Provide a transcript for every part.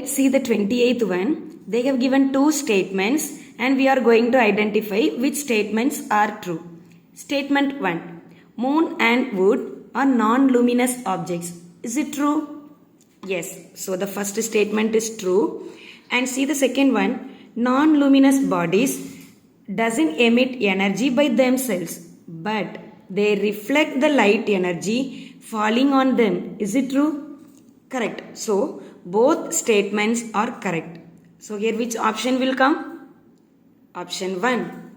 let's see the 28th one. They have given two statements and we are going to identify which statements are true. Statement 1. Moon and wood are non-luminous objects. Is it true? Yes. So the first statement is true. And see the second one. Non-luminous bodies doesn't emit energy by themselves, but they reflect the light energy falling on them. Is it true? Correct. So both statements are correct. So here which option will come? Option 1.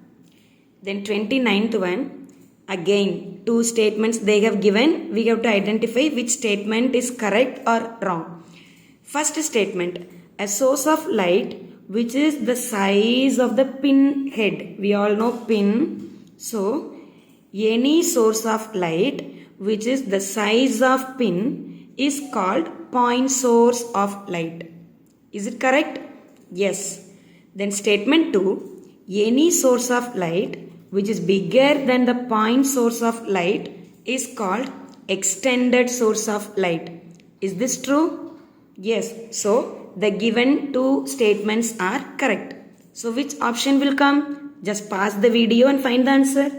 Then 29th one. Again two statements they have given. We have to identify which statement is correct or wrong. First statement. A source of light which is the size of the pin head. We all know pin. So any source of light which is the size of pin is called point source of light. Is it correct? Yes. Then statement 2. Any source of light which is bigger than the point source of light is called extended source of light. Is this true? Yes. So the given two statements are correct. So which option will come? Just pause the video and find the answer.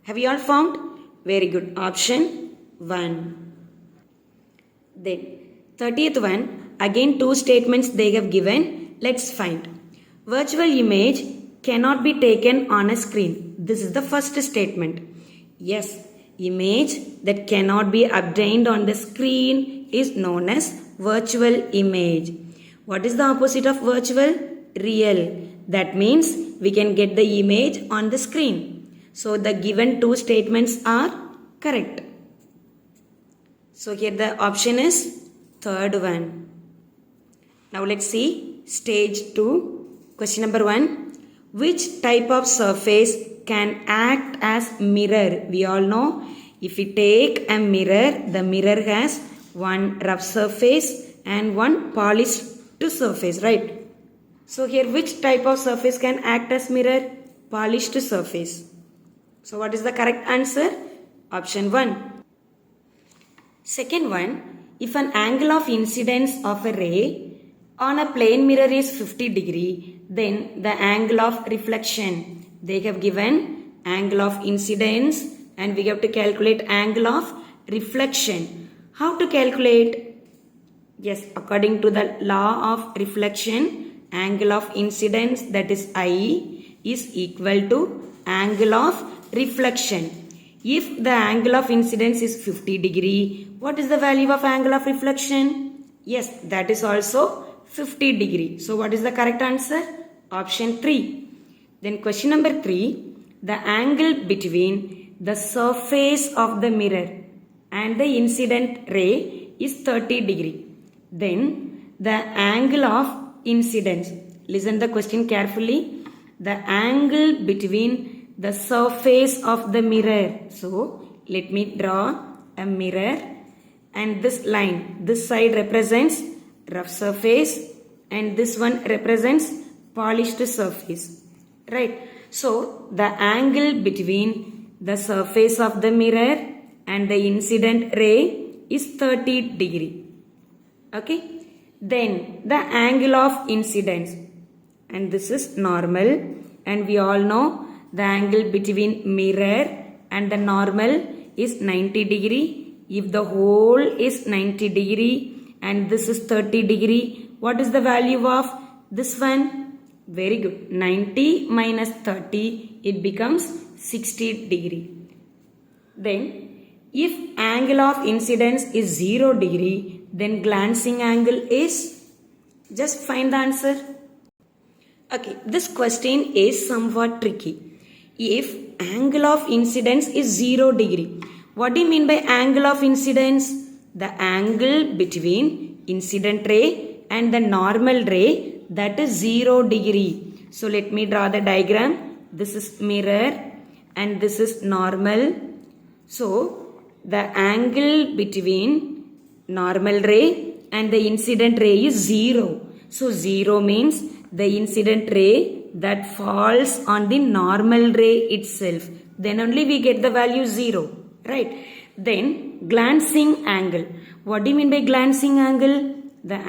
Have you all found? Very good. Option 1. Then 30th one. Again two statements they have given. Let's find. Virtual image cannot be taken on a screen. This is the first statement. Yes. Image that cannot be obtained on the screen is known as virtual image. What is the opposite of virtual? Real. That means we can get the image on the screen. So the given two statements are correct. So here the option is third one. Now let's see stage 2. Question number 1. Which type of surface can act as mirror? We all know if we take a mirror, the mirror has one rough surface and one polished surface, right? So here which type of surface can act as mirror? Polished surface. So what is the correct answer? Option 1. Second one, if an angle of incidence of a ray on a plane mirror is 50 degree, then the angle of reflection. They have given angle of incidence and we have to calculate angle of reflection. How to calculate? Yes, according to the law of reflection, angle of incidence, that is I, is equal to angle of reflection. If the angle of incidence is 50 degree, what is the value of angle of reflection? Yes, that is also 50 degree. So what is the correct answer? Option 3. Then question number 3. The angle between the surface of the mirror and the incident ray is 30 degree. Then the angle of incidence. Listen the question carefully. The angle between the surface of the mirror. So let me draw a mirror and this line. This side represents rough surface and this one represents polished surface. Right. So the angle between the surface of the mirror and the incident ray is 30 degree. Okay. Then the angle of incidence, and this is normal, and we all know the angle between mirror and the normal is 90 degree. If the whole is 90 degree and this is 30 degree, what is the value of this one? Very good. 90 minus 30, it becomes 60 degree. Then if angle of incidence is 0 degree, then glancing angle is, just find the answer. Okay, this question is somewhat tricky. If angle of incidence is 0 degree, what do you mean by angle of incidence? The angle between incident ray and the normal ray, that is 0 degree. So let me draw the diagram. This is mirror and this is normal. So the angle between normal ray and the incident ray is 0. So 0 means the incident ray that falls on the normal ray itself. Then only we get the value 0. Right. Then glancing angle. What do you mean by glancing angle? The